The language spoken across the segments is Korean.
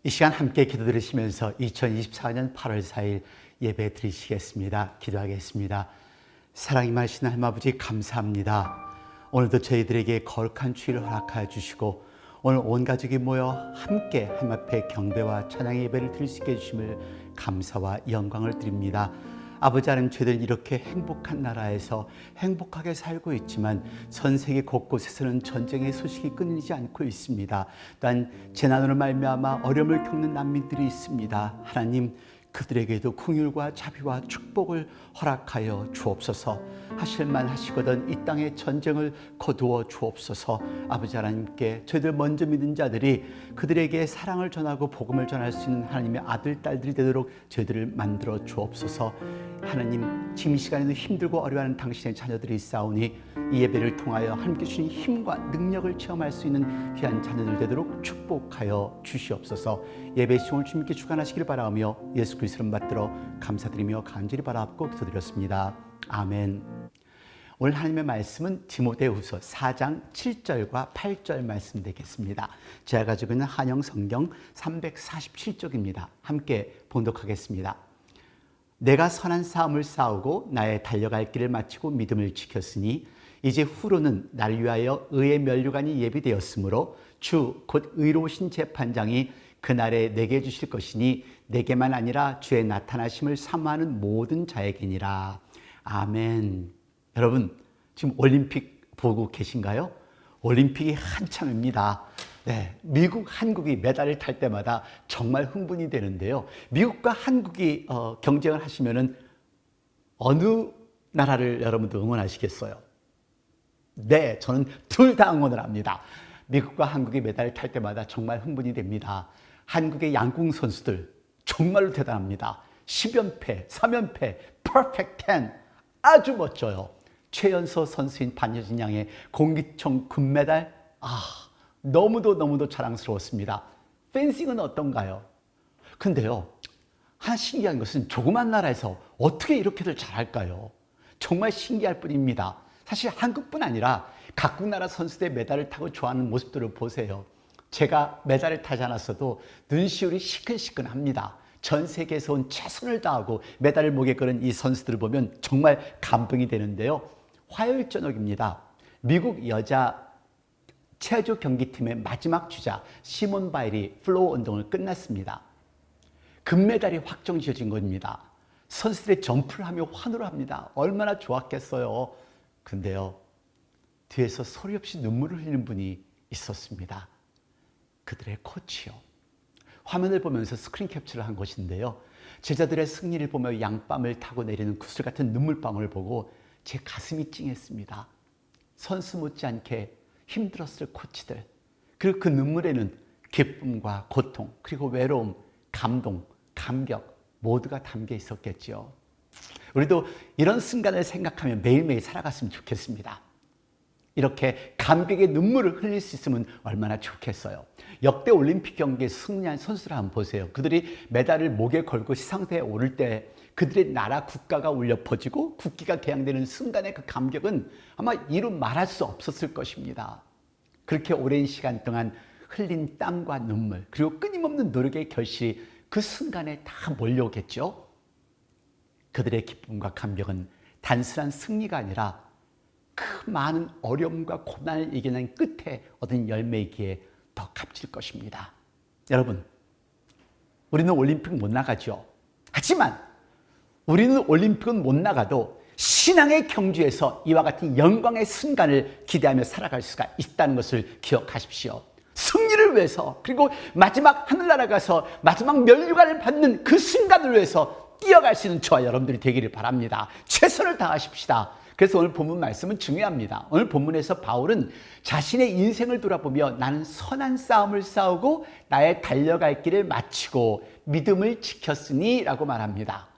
이 시간 함께 기도 드리시면서 2024년 8월 4일 예배 드리시겠습니다. 기도하겠습니다. 사랑이 많으신 하나님 아버지 감사합니다. 오늘도 저희들에게 거룩한 주일을 허락하여 주시고 오늘 온 가족이 모여 함께 하나님 앞에 경배와 찬양의 예배를 드릴 수 있게 해주심을 감사와 영광을 드립니다. 아버지 하나님, 저희들 이렇게 행복한 나라에서 행복하게 살고 있지만 전 세계 곳곳에서는 전쟁의 소식이 끊이지 않고 있습니다. 또한 재난으로 말미암아 어려움을 겪는 난민들이 있습니다. 하나님, 그들에게도 긍휼과 자비와 축복을 허락하여 주옵소서. 하실만 하시거든 이 땅의 전쟁을 거두어 주옵소서. 아버지 하나님께 저희들 먼저 믿은 자들이 그들에게 사랑을 전하고 복음을 전할 수 있는 하나님의 아들, 딸들이 되도록 저희들을 만들어 주옵소서. 하나님, 지금 이 시간에도 힘들고 어려워하는 당신의 자녀들이 있사오니 이 예배를 통하여 하나님께 주신 힘과 능력을 체험할 수 있는 귀한 자녀들 되도록 축복하여 주시옵소서. 예배 시간을 주님께 주관하시기를 바라며 예수 그리스도를 받들어 감사드리며 간절히 바라옵고 기도드렸습니다. 아멘. 오늘 하나님의 말씀은 디모데후서 4장 7절과 8절 말씀 되겠습니다. 제가 가지고 있는 한영 성경 347쪽입니다. 함께 봉독하겠습니다. 내가 선한 싸움을 싸우고 나의 달려갈 길을 마치고 믿음을 지켰으니 이제 후로는 나를 위하여 의의 면류관이 예비되었으므로 주 곧 의로우신 재판장이 그날에 내게 주실 것이니 내게만 아니라 주의 나타나심을 사모하는 모든 자에게니라. 아멘. 여러분, 지금 올림픽 보고 계신가요? 올림픽이 한참입니다. 네, 미국, 한국이 메달을 탈 때마다 정말 흥분이 되는데요. 미국과 한국이 경쟁을 하시면은 어느 나라를 여러분도 응원하시겠어요? 네, 저는 둘 다 응원을 합니다. 미국과 한국이 메달을 탈 때마다 정말 흥분이 됩니다. 한국의 양궁 선수들 정말로 대단합니다. 10연패, 3연패, 퍼펙트 10 아주 멋져요. 최연소 선수인 반여진 양의 공기총 금메달, 너무도 자랑스러웠습니다. 펜싱은 어떤가요? 근데요, 한 신기한 것은 조그만 나라에서 어떻게 이렇게들 잘할까요? 정말 신기할 뿐입니다. 사실 한국뿐 아니라 각국 나라 선수들의 메달을 타고 좋아하는 모습들을 보세요. 제가 메달을 타지 않았어도 눈시울이 시큰시큰합니다. 전 세계에서 온 최선을 다하고 메달을 목에 걸은 이 선수들을 보면 정말 감동이 되는데요. 화요일 저녁입니다. 미국 여자 체조 경기팀의 마지막 주자 시몬 바일이 플로어 운동을 끝났습니다. 금메달이 확정 지어진 겁니다. 선수들의 점프를 하며 환호를 합니다. 얼마나 좋았겠어요. 근데요, 뒤에서 소리 없이 눈물을 흘리는 분이 있었습니다. 그들의 코치요. 화면을 보면서 스크린 캡처를 한 것인데요. 제자들의 승리를 보며 양밤을 타고 내리는 구슬 같은 눈물방울을 보고 제 가슴이 찡했습니다. 선수 못지않게 힘들었을 코치들, 그리고 그 눈물에는 기쁨과 고통, 그리고 외로움, 감동, 감격 모두가 담겨 있었겠죠. 우리도 이런 순간을 생각하며 매일매일 살아갔으면 좋겠습니다. 이렇게 감격의 눈물을 흘릴 수 있으면 얼마나 좋겠어요. 역대 올림픽 경기에 승리한 선수를 한번 보세요. 그들이 메달을 목에 걸고 시상대에 오를 때 그들의 나라 국가가 울려 퍼지고 국기가 개양되는 순간의 그 감격은 아마 이루 말할 수 없었을 것입니다. 그렇게 오랜 시간 동안 흘린 땀과 눈물, 그리고 끊임없는 노력의 결실이 그 순간에 다 몰려오겠죠. 그들의 기쁨과 감격은 단순한 승리가 아니라 그 많은 어려움과 고난을 이겨낸 끝에 얻은 열매이기에 더 값질 것입니다. 여러분, 우리는 올림픽 못 나가죠. 하지만 우리는 올림픽은 못 나가도 신앙의 경주에서 이와 같은 영광의 순간을 기대하며 살아갈 수가 있다는 것을 기억하십시오. 승리를 위해서, 그리고 마지막 하늘나라 가서 마지막 면류관을 받는 그 순간을 위해서 뛰어갈 수 있는 저와 여러분들이 되기를 바랍니다. 최선을 다하십시다. 그래서 오늘 본문 말씀은 중요합니다. 오늘 본문에서 바울은 자신의 인생을 돌아보며 나는 선한 싸움을 싸우고 나의 달려갈 길을 마치고 믿음을 지켰으니 라고 말합니다.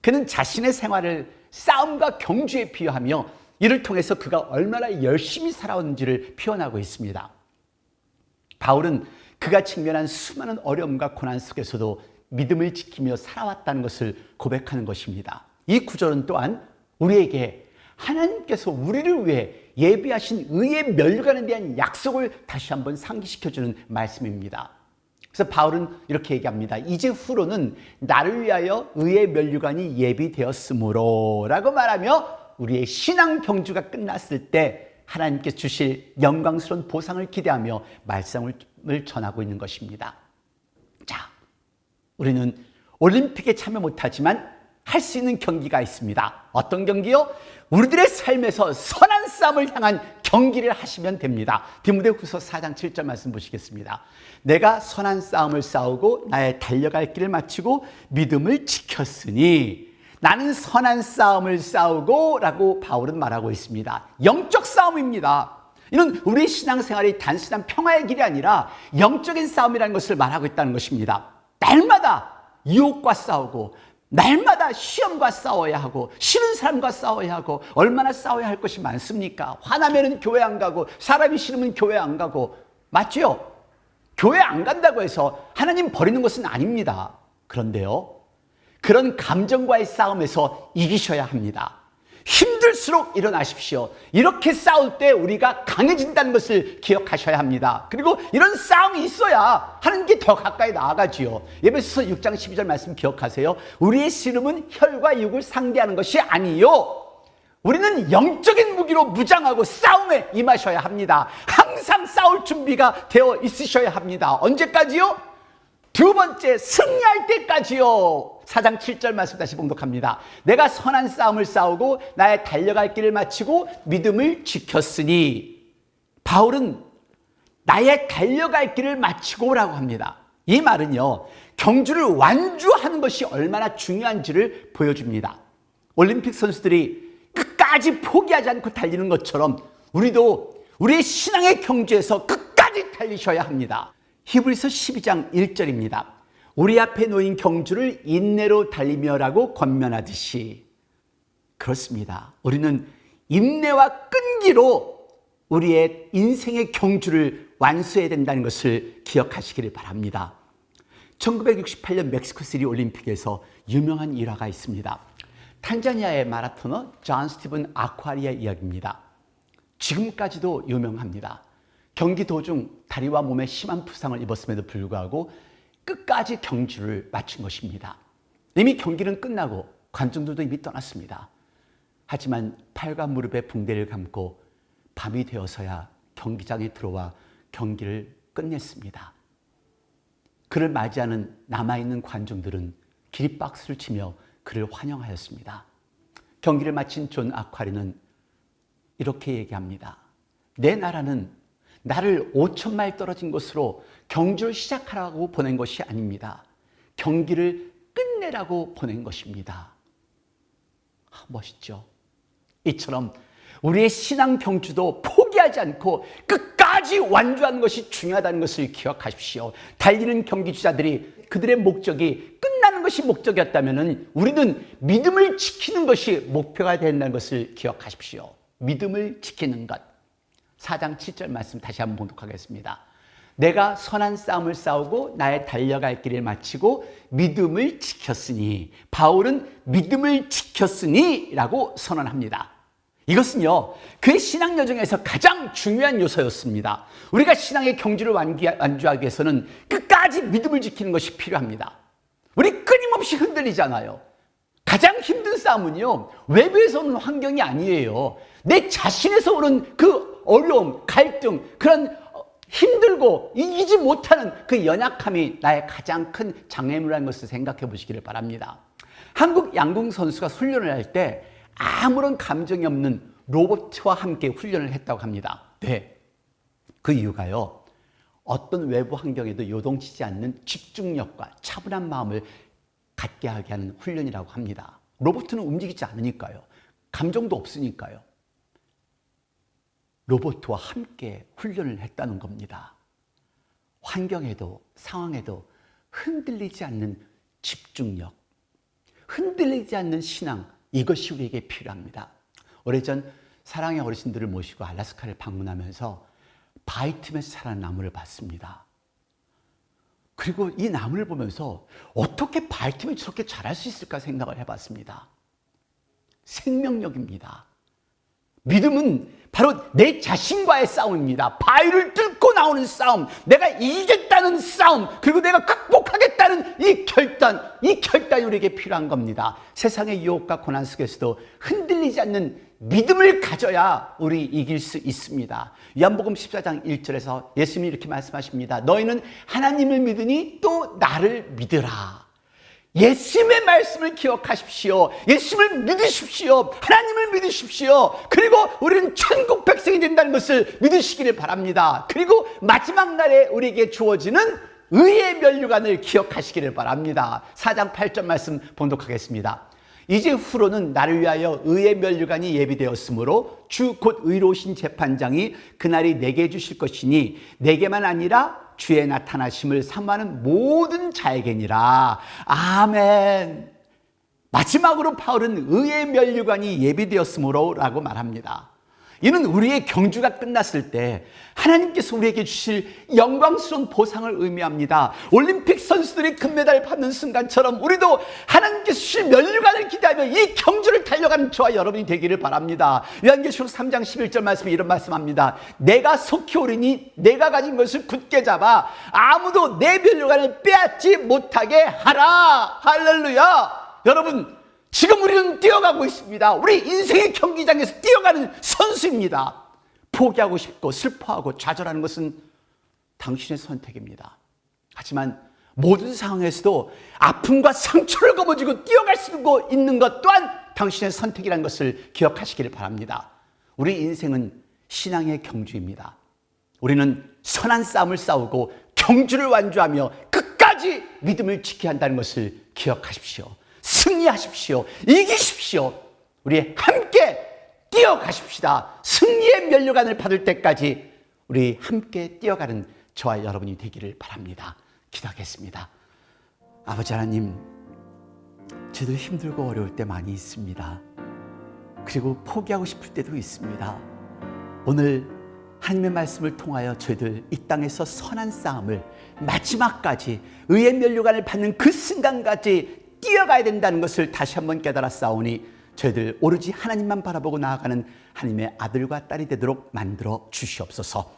그는 자신의 생활을 싸움과 경주에 비유하며 이를 통해서 그가 얼마나 열심히 살아왔는지를 표현하고 있습니다. 바울은 그가 직면한 수많은 어려움과 고난 속에서도 믿음을 지키며 살아왔다는 것을 고백하는 것입니다. 이 구절은 또한 우리에게 하나님께서 우리를 위해 예비하신 의의 면류관에 대한 약속을 다시 한번 상기시켜주는 말씀입니다. 그래서 바울은 이렇게 얘기합니다. 이제 후로는 나를 위하여 의의 면류관이 예비되었으므로 라고 말하며 우리의 신앙 경주가 끝났을 때 하나님께 주실 영광스러운 보상을 기대하며 말씀을 전하고 있는 것입니다. 자, 우리는 올림픽에 참여 못하지만 할 수 있는 경기가 있습니다. 어떤 경기요? 우리들의 삶에서 선한 싸움을 향한 경기를 하시면 됩니다. 디모데후서 4장 7절 말씀 보시겠습니다. 내가 선한 싸움을 싸우고 나의 달려갈 길을 마치고 믿음을 지켰으니 나는 선한 싸움을 싸우고 라고 바울은 말하고 있습니다. 영적 싸움입니다. 이는 우리 신앙생활이 단순한 평화의 길이 아니라 영적인 싸움이라는 것을 말하고 있다는 것입니다. 날마다 유혹과 싸우고 날마다 시험과 싸워야 하고 싫은 사람과 싸워야 하고 얼마나 싸워야 할 것이 많습니까? 화나면 교회 안 가고 사람이 싫으면 교회 안 가고 맞죠? 교회 안 간다고 해서 하나님 버리는 것은 아닙니다. 그런데요, 그런 감정과의 싸움에서 이기셔야 합니다. 힘들수록 일어나십시오. 이렇게 싸울 때 우리가 강해진다는 것을 기억하셔야 합니다. 그리고 이런 싸움이 있어야 하나님께 더 가까이 나아가지요. 에베소서 6장 12절 말씀 기억하세요. 우리의 씨름은 혈과 육을 상대하는 것이 아니요, 우리는 영적인 무기로 무장하고 싸움에 임하셔야 합니다. 항상 싸울 준비가 되어 있으셔야 합니다. 언제까지요? 두 번째, 승리할 때까지요. 4장 7절 말씀 다시 봉독합니다. 내가 선한 싸움을 싸우고 나의 달려갈 길을 마치고 믿음을 지켰으니, 바울은 나의 달려갈 길을 마치고라고 합니다. 이 말은요, 경주를 완주하는 것이 얼마나 중요한지를 보여줍니다. 올림픽 선수들이 끝까지 포기하지 않고 달리는 것처럼 우리도 우리의 신앙의 경주에서 끝까지 달리셔야 합니다. 히브리서 12장 1절입니다. 우리 앞에 놓인 경주를 인내로 달리며라고 권면하듯이, 그렇습니다. 우리는 인내와 끈기로 우리의 인생의 경주를 완수해야 된다는 것을 기억하시기를 바랍니다. 1968년 멕시코시티 올림픽에서 유명한 일화가 있습니다. 탄자니아의 마라토너 존 스티븐 아쿠아리의 이야기입니다. 지금까지도 유명합니다. 경기 도중 다리와 몸에 심한 부상을 입었음에도 불구하고 끝까지 경주를 마친 것입니다. 이미 경기는 끝나고 관중들도 이미 떠났습니다. 하지만 팔과 무릎에 붕대를 감고 밤이 되어서야 경기장에 들어와 경기를 끝냈습니다. 그를 맞이하는 남아있는 관중들은 기립박수를 치며 그를 환영하였습니다. 경기를 마친 존 아쿠아리는 이렇게 얘기합니다. 내 나라는 나를 5,000마일 떨어진 곳으로 경주를 시작하라고 보낸 것이 아닙니다. 경기를 끝내라고 보낸 것입니다. 멋있죠? 이처럼 우리의 신앙 경주도 포기하지 않고 끝까지 완주하는 것이 중요하다는 것을 기억하십시오. 달리는 경기주자들이 그들의 목적이 끝나는 것이 목적이었다면 우리는 믿음을 지키는 것이 목표가 된다는 것을 기억하십시오. 믿음을 지키는 것. 4장 7절 말씀 다시 한번 봉독하겠습니다. 내가 선한 싸움을 싸우고 나의 달려갈 길을 마치고 믿음을 지켰으니, 바울은 믿음을 지켰으니 라고 선언합니다. 이것은요, 그의 신앙 여정에서 가장 중요한 요소였습니다. 우리가 신앙의 경주를 완주하기 위해서는 끝까지 믿음을 지키는 것이 필요합니다. 우리 끊임없이 흔들리잖아요. 가장 힘든 싸움은요, 외부에서 오는 환경이 아니에요. 내 자신에서 오는 그 어려움, 갈등, 그런 힘들고 이기지 못하는 그 연약함이 나의 가장 큰 장애물이라는 것을 생각해 보시기를 바랍니다. 한국 양궁 선수가 훈련을 할 때 아무런 감정이 없는 로봇과 함께 훈련을 했다고 합니다. 네, 그 이유가요, 어떤 외부 환경에도 요동치지 않는 집중력과 차분한 마음을 갖게 하게 하는 훈련이라고 합니다. 로봇은 움직이지 않으니까요. 감정도 없으니까요. 로봇과 함께 훈련을 했다는 겁니다. 환경에도 상황에도 흔들리지 않는 집중력, 흔들리지 않는 신앙, 이것이 우리에게 필요합니다. 오래전 사랑의 어르신들을 모시고 알래스카를 방문하면서 바위틈에서 자란 나무를 봤습니다. 그리고 이 나무를 보면서 어떻게 바위틈에 저렇게 자랄 수 있을까 생각을 해봤습니다. 생명력입니다. 믿음은 바로 내 자신과의 싸움입니다. 바위를 뚫고 나오는 싸움, 내가 이기겠다는 싸움, 그리고 내가 극복하겠다는 이 결단이 우리에게 필요한 겁니다. 세상의 유혹과 고난 속에서도 흔들리지 않는 믿음을 가져야 우리 이길 수 있습니다. 요한복음 14장 1절에서 예수님이 이렇게 말씀하십니다. 너희는 하나님을 믿으니 또 나를 믿으라. 예수님의 말씀을 기억하십시오. 예수님을 믿으십시오. 하나님을 믿으십시오. 그리고 우리는 천국 백성이 된다는 것을 믿으시기를 바랍니다. 그리고 마지막 날에 우리에게 주어지는 의의 면류관을 기억하시기를 바랍니다. 4장 8절 말씀 봉독하겠습니다. 이제 후로는 나를 위하여 의의 면류관이 예비되었으므로 주 곧 의로우신 재판장이 그날이 내게 주실 것이니 내게만 아니라 주의 나타나심을 사모하는 모든 자에게니라. 아멘. 마지막으로 바울은 의의 면류관이 예비되었으므로 라고 말합니다. 이는 우리의 경주가 끝났을 때 하나님께서 우리에게 주실 영광스러운 보상을 의미합니다. 올림픽 선수들이 금메달을 받는 순간처럼 우리도 하나님께서 주실 면류관을 기대하며 이 경주를 달려가는 저와 여러분이 되기를 바랍니다. 요한계시록 3장 11절 말씀에 이런 말씀합니다. 내가 속히 오리니 내가 가진 것을 굳게 잡아 아무도 내 면류관을 빼앗지 못하게 하라. 할렐루야. 여러분, 지금 우리는 뛰어가고 있습니다. 우리 인생의 경기장에서 뛰어가는 선수입니다. 포기하고 싶고 슬퍼하고 좌절하는 것은 당신의 선택입니다. 하지만 모든 상황에서도 아픔과 상처를 거머쥐고 뛰어갈 수 있는 것 또한 당신의 선택이라는 것을 기억하시기를 바랍니다. 우리 인생은 신앙의 경주입니다. 우리는 선한 싸움을 싸우고 경주를 완주하며 끝까지 믿음을 지켜야 한다는 것을 기억하십시오. 승리하십시오. 이기십시오. 우리 함께 뛰어가십시다. 승리의 면류관을 받을 때까지 우리 함께 뛰어가는 저와 여러분이 되기를 바랍니다. 기도하겠습니다. 아버지 하나님, 저도 힘들고 어려울 때 많이 있습니다. 그리고 포기하고 싶을 때도 있습니다. 오늘 하나님의 말씀을 통하여 저희들 이 땅에서 선한 싸움을 마지막까지 의의 면류관을 받는 그 순간까지 뛰어가야 된다는 것을 다시 한번 깨달아 싸우니 저희들 오로지 하나님만 바라보고 나아가는 하나님의 아들과 딸이 되도록 만들어 주시옵소서.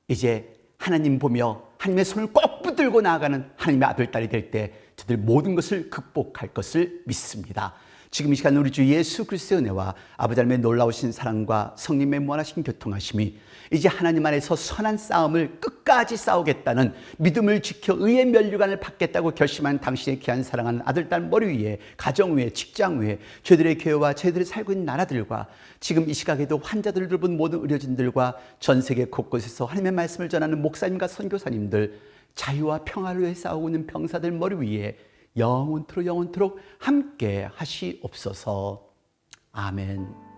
이제 하나님 보며 하나님의 손을 꼭 붙들고 나아가는 하나님의 아들, 딸이 될 때 저희들 모든 것을 극복할 것을 믿습니다. 지금 이 시간 우리 주 예수 그리스도의 은혜와 아버지 하나님의 놀라우신 사랑과 성령의 무한하신 교통하심이 이제 하나님 안에서 선한 싸움을 끝까지 싸우겠다는 믿음을 지켜 의의 면류관을 받겠다고 결심한 당신의 귀한 사랑하는 아들, 딸 머리 위에, 가정 위에, 직장 위에, 저희들의 교회와 저희들이 살고 있는 나라들과 지금 이 시각에도 환자들을 돌본 모든 의료진들과 전 세계 곳곳에서 하나님의 말씀을 전하는 목사님과 선교사님들, 자유와 평화를 위해 싸우고 있는 병사들 머리 위에 영원토록 함께 하시옵소서. 아멘.